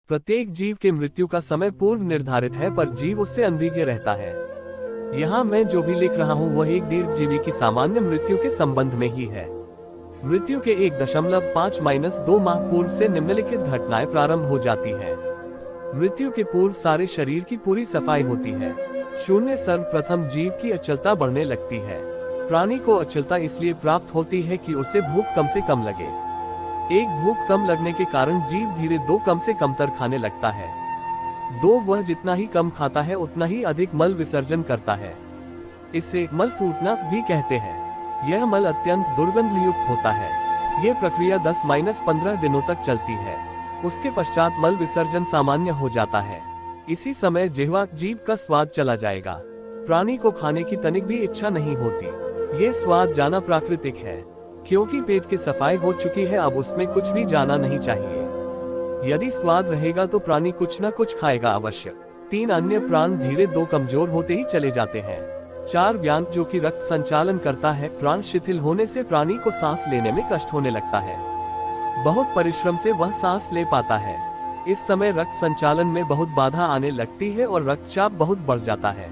प्रत्येक जीव के मृत्यु का समय पूर्व निर्धारित है, पर जीव उससे अनभिज्ञ रहता है। यहाँ मैं जो भी लिख रहा हूँ वह एक दीर्घजीवी की सामान्य मृत्यु के संबंध में ही है। मृत्यु के 1.5-2 माह पूर्व से निम्नलिखित घटनाएं प्रारंभ हो जाती है। मृत्यु के पूर्व सारे शरीर की पूरी सफाई होती है। शून्य सर्वप्रथम जीव की अचलता बढ़ने लगती है। प्राणी को अचलता इसलिए प्राप्त होती है कि उसे भूख कम से कम लगे। एक, भूख कम लगने के कारण जीव धीरे 2 कम से कम तर खाने लगता है। 2, वह जितना ही कम खाता है उतना ही अधिक मल विसर्जन करता है। इसे मल फूटना भी कहते हैं। यह मल अत्यंत दुर्गंध युक्त होता है। यह प्रक्रिया 10-15 दिनों तक चलती है। उसके पश्चात मल विसर्जन सामान्य हो जाता है। इसी समय जिह्वा जीभ का स्वाद चला जाएगा। प्राणी को खाने की तनिक भी इच्छा नहीं होती। ये स्वाद जाना प्राकृतिक है, क्योंकि पेट की सफाई हो चुकी है। अब उसमें कुछ भी जाना नहीं चाहिए। यदि स्वाद रहेगा तो प्राणी कुछ न कुछ खाएगा अवश्य। 3, अन्य प्राण धीरे 2 कमजोर होते ही चले जाते हैं। 4, व्यांग जो कि रक्त संचालन करता है, प्राण शिथिल होने से प्राणी को सांस लेने में कष्ट होने लगता है। बहुत परिश्रम से वह सांस ले पाता है। इस समय रक्त संचालन में बहुत बाधा आने लगती है और रक्तचाप बहुत बढ़ जाता है।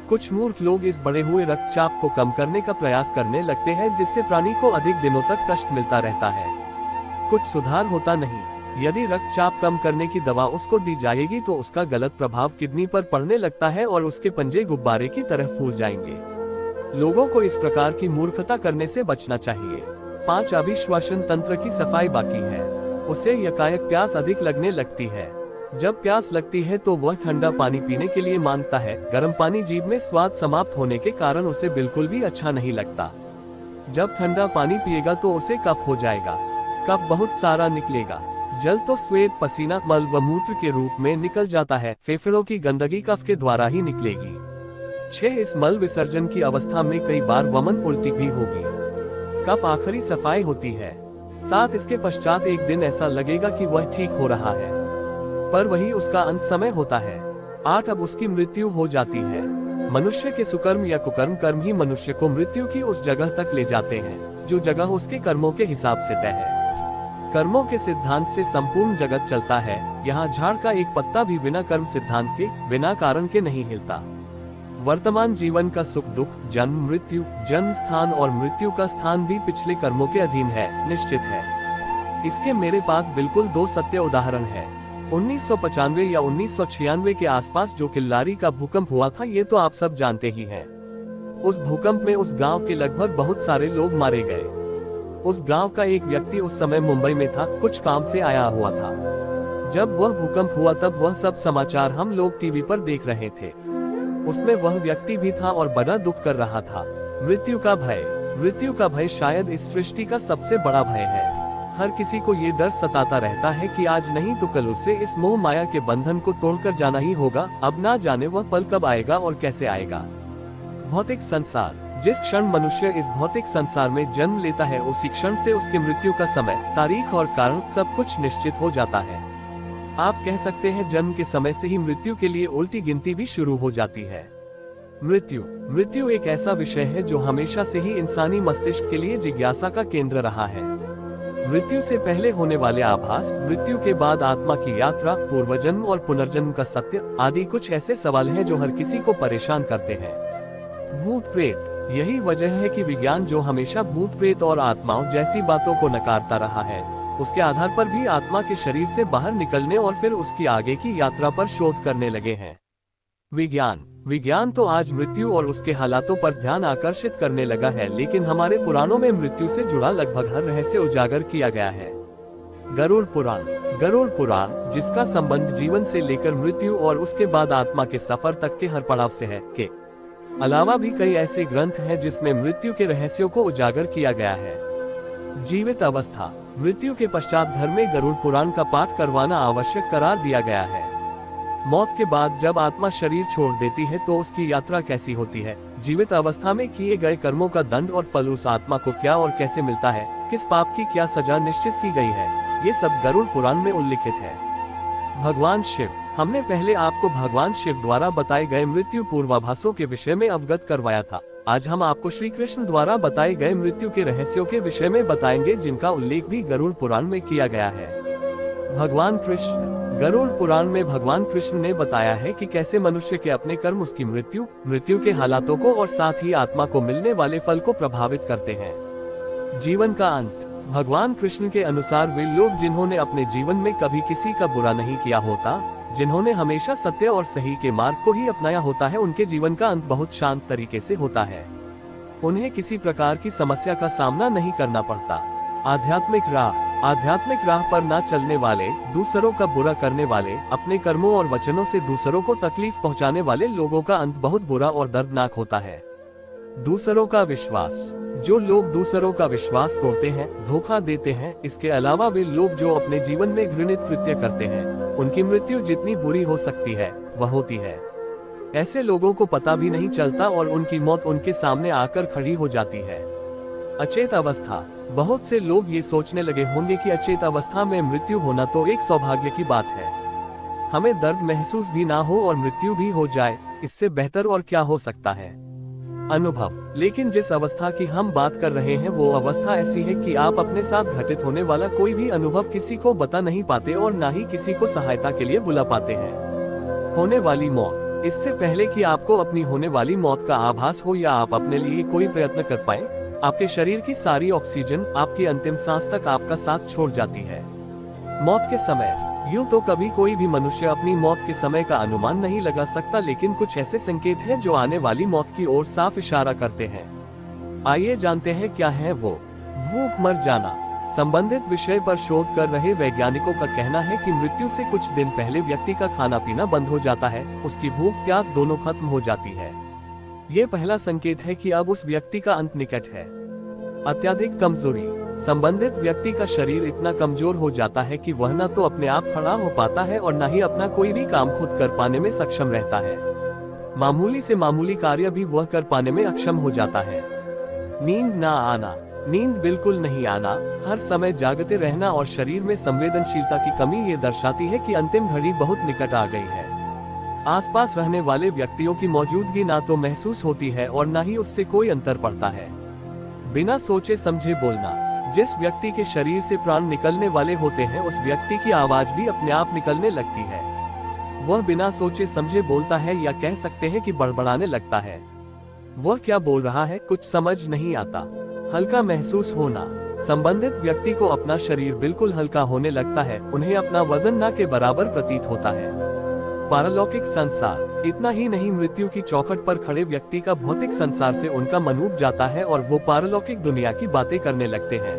कुछ मूर्ख लोग इस बढ़े हुए रक्तचाप को कम करने का प्रयास करने लगते हैं, जिससे प्राणी को अधिक दिनों तक कष्ट मिलता रहता है। कुछ सुधार होता नहीं। यदि रक्तचाप कम करने की दवा उसको दी जाएगी तो उसका गलत प्रभाव किडनी पर पड़ने लगता है और उसके पंजे गुब्बारे की तरह फूल जाएंगे। लोगों को इस प्रकार की मूर्खता करने से बचना चाहिए। 5, अभिश्वसन तंत्र की सफाई बाकी है। उसे यकायक प्यास अधिक लगने लगती है। जब प्यास लगती है तो वह ठंडा पानी पीने के लिए मांगता है। गर्म पानी जीभ में स्वाद समाप्त होने के कारण उसे बिल्कुल भी अच्छा नहीं लगता। जब ठंडा पानी पिएगा तो उसे कफ हो जाएगा। कफ बहुत सारा निकलेगा। जल तो स्वेद, पसीना, मल व मूत्र के रूप में निकल जाता है। फेफड़ों की गंदगी कफ के द्वारा ही निकलेगी। 6, इस मल विसर्जन की अवस्था में कई बार वमन, उल्टी भी होगी। कफ आखिरी सफाई होती है। 7, इसके पश्चात एक दिन ऐसा लगेगा कि वह ठीक हो रहा है, पर वही उसका अंत समय होता है। 8, अब उसकी मृत्यु हो जाती है। मनुष्य के सुकर्म या कुकर्म कर्म ही मनुष्य को मृत्यु की उस जगह तक ले जाते हैं जो जगह उसके कर्मों के हिसाब से तय है। कर्मों के सिद्धांत से संपूर्ण जगत चलता है। यहाँ झाड़ का एक पत्ता भी बिना कर्म सिद्धांत के, बिना कारण के नहीं हिलता। वर्तमान जीवन का सुख दुख, जन्म मृत्यु, जन्म स्थान और मृत्यु का स्थान भी पिछले कर्मों के अधीन है, निश्चित है। इसके मेरे पास बिल्कुल 2 सत्य उदाहरण है। 1995 या 1996 के आसपास जो किल्लारी का भूकंप हुआ था, ये तो आप सब जानते ही हैं। उस भूकंप में उस गांव के लगभग बहुत सारे लोग मारे गए। उस गांव का एक व्यक्ति उस समय मुंबई में था, कुछ काम से आया हुआ था। जब वह भूकंप हुआ तब वह सब समाचार हम लोग टीवी पर देख रहे थे। उसमें वह व्यक्ति भी था और बड़ा दुख कर रहा था। मृत्यु का भय। मृत्यु का भय शायद इस सृष्टि का सबसे बड़ा भय है। हर किसी को ये डर सताता रहता है कि आज नहीं तो कल उसे इस मोह माया के बंधन को तोड़कर जाना ही होगा। अब ना जाने वह पल कब आएगा और कैसे आएगा। भौतिक संसार। जिस क्षण मनुष्य इस भौतिक संसार में जन्म लेता है, उसी क्षण से उसकी मृत्यु का समय, तारीख और कारण सब कुछ निश्चित हो जाता है। आप कह सकते हैं जन्म के समय से ही मृत्यु के लिए उल्टी गिनती भी शुरू हो जाती है। मृत्यु एक ऐसा विषय है जो हमेशा से ही इंसानी मस्तिष्क के लिए जिज्ञासा का केंद्र रहा है। मृत्यु से पहले होने वाले आभास, मृत्यु के बाद आत्मा की यात्रा, पूर्वजन्म और पुनर्जन्म का सत्य आदि कुछ ऐसे सवाल हैं जो हर किसी को परेशान करते हैं। भूत प्रेत। यही वजह है कि विज्ञान जो हमेशा भूत प्रेत और आत्माओं जैसी बातों को नकारता रहा है, उसके आधार पर भी आत्मा के शरीर से बाहर निकलने और फिर उसकी आगे की यात्रा पर शोध करने लगे हैं। विज्ञान तो आज मृत्यु और उसके हालातों पर ध्यान आकर्षित करने लगा है, लेकिन हमारे पुराणों में मृत्यु से जुड़ा लगभग हर रहस्य उजागर किया गया है। गरुड़ पुराण, जिसका संबंध जीवन से लेकर मृत्यु और उसके बाद आत्मा के सफर तक के हर पड़ाव से है, के अलावा भी कई ऐसे ग्रंथ हैं जिसमें मृत्यु के रहस्यों को उजागर किया गया है। जीवित अवस्था। मृत्यु के पश्चात घर में गरुड़ पुराण का पाठ करवाना आवश्यक करार दिया गया है। मौत के बाद जब आत्मा शरीर छोड़ देती है तो उसकी यात्रा कैसी होती है, जीवित अवस्था में किए गए कर्मों का दंड और फल उस आत्मा को क्या और कैसे मिलता है, किस पाप की क्या सजा निश्चित की गई है, ये सब गरुड़ पुराण में उल्लिखित है। भगवान शिव। हमने पहले आपको भगवान शिव द्वारा बताए गए मृत्यु पूर्वाभासों के विषय में अवगत करवाया था। आज हम आपको श्री कृष्ण द्वारा बताए गए मृत्यु के रहस्यों के विषय में बताएंगे, जिनका उल्लेख भी गरुड़ पुराण में किया गया है। भगवान कृष्ण। गरुड़ पुराण में भगवान कृष्ण ने बताया है कि कैसे मनुष्य के अपने कर्म उसकी मृत्यु के हालातों को और साथ ही आत्मा को मिलने वाले फल को प्रभावित करते हैं। जीवन का अंत। भगवान कृष्ण के अनुसार वे लोग जिन्होंने अपने जीवन में कभी किसी का बुरा नहीं किया होता, जिन्होंने हमेशा सत्य और सही के मार्ग को ही अपनाया होता है, उनके जीवन का अंत बहुत शांत तरीके से होता है। उन्हें किसी प्रकार की समस्या का सामना नहीं करना पड़ता। आध्यात्मिक राह पर न चलने वाले, दूसरों का बुरा करने वाले, अपने कर्मों और वचनों से दूसरों को तकलीफ पहुंचाने वाले लोगों का अंत बहुत बुरा और दर्दनाक होता है। दूसरों का विश्वास। जो लोग दूसरों का विश्वास तोड़ते हैं, धोखा देते हैं, इसके अलावा वे लोग जो अपने जीवन में घृणित कृत्य करते हैं, उनकी मृत्यु जितनी बुरी हो सकती है वह होती है। ऐसे लोगों को पता भी नहीं चलता और उनकी मौत उनके सामने आकर खड़ी हो जाती है। अचेत अवस्था। बहुत से लोग ये सोचने लगे होंगे कि अचेत अवस्था में मृत्यु होना तो एक सौभाग्य की बात है। हमें दर्द महसूस भी ना हो और मृत्यु भी हो जाए, इससे बेहतर और क्या हो सकता है। अनुभव। लेकिन जिस अवस्था की हम बात कर रहे हैं वो अवस्था ऐसी है कि आप अपने साथ घटित होने वाला कोई भी अनुभव किसी को बता नहीं पाते और ना ही किसी को सहायता के लिए बुला पाते हैं। होने वाली मौत। इससे पहले कि आपको अपनी होने वाली मौत का आभास हो या आप अपने लिए कोई प्रयत्न कर पाए, आपके शरीर की सारी ऑक्सीजन आपकी अंतिम सांस तक आपका साथ छोड़ जाती है। मौत के समय। यूं तो कभी कोई भी मनुष्य अपनी मौत के समय का अनुमान नहीं लगा सकता, लेकिन कुछ ऐसे संकेत हैं जो आने वाली मौत की ओर साफ इशारा करते हैं। आइए जानते हैं क्या है वो। भूख मर जाना। संबंधित विषय पर शोध कर रहे वैज्ञानिकों का कहना है कि मृत्यु से कुछ दिन पहले व्यक्ति का खाना पीना बंद हो जाता है, उसकी भूख प्यास दोनों खत्म हो जाती है। ये पहला संकेत है कि अब उस व्यक्ति का अंत निकट है। अत्यधिक कमजोरी। संबंधित व्यक्ति का शरीर इतना कमजोर हो जाता है कि वह न तो अपने आप खड़ा हो पाता है और न ही अपना कोई भी काम खुद कर पाने में सक्षम रहता है। मामूली से मामूली कार्य भी वह कर पाने में अक्षम हो जाता है। नींद ना आना। नींद बिल्कुल नहीं आना, हर समय जागते रहना और शरीर में संवेदनशीलता की कमी ये दर्शाती है कि अंतिम घड़ी बहुत निकट आ गई है। आसपास रहने वाले व्यक्तियों की मौजूदगी ना तो महसूस होती है और ना ही उससे कोई अंतर पड़ता है। बिना सोचे समझे बोलना। जिस व्यक्ति के शरीर से प्राण निकलने वाले होते हैं उस व्यक्ति की आवाज भी अपने आप निकलने लगती है। वह बिना सोचे समझे बोलता है या कह सकते हैं कि बड़बड़ाने लगता है। वह क्या बोल रहा है कुछ समझ नहीं आता। हल्का महसूस होना। संबंधित व्यक्ति को अपना शरीर बिल्कुल हल्का होने लगता है, उन्हें अपना वजन ना के बराबर प्रतीत होता है। पारलौकिक संसार। इतना ही नहीं, मृत्यु की चौखट पर खड़े व्यक्ति का भौतिक संसार से उनका मन उब जाता है और वो पारलौकिक दुनिया की बातें करने लगते हैं।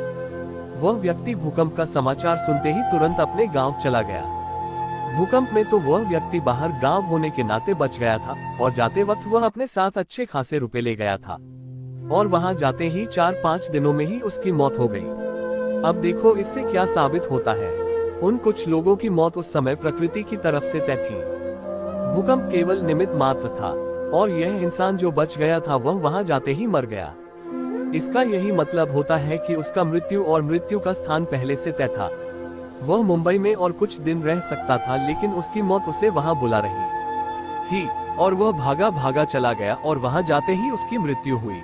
वह व्यक्ति भूकंप का समाचार सुनते ही तुरंत अपने गांव चला गया। भूकंप में तो वह व्यक्ति बाहर गांव होने के नाते बच गया था और जाते वक्त वह अपने साथ अच्छे खासे रुपए ले गया था और वहां जाते ही 4-5 दिनों में ही उसकी मौत हो गई। अब देखो इससे क्या साबित होता है। उन कुछ लोगों की मौत उस समय प्रकृति की तरफ से तय थी। भूकंप केवल निमित्त मात्र था और यह इंसान जो बच गया था वह वहां जाते ही मर गया। इसका यही मतलब होता है कि उसका मृत्यु और मृत्यु का स्थान पहले से तय था। वह मुंबई में और कुछ दिन रह सकता था, लेकिन उसकी मौत उसे वहां बुला रही थी और वह भागा भागा चला गया और वहां जाते ही उसकी मृत्यु हुई।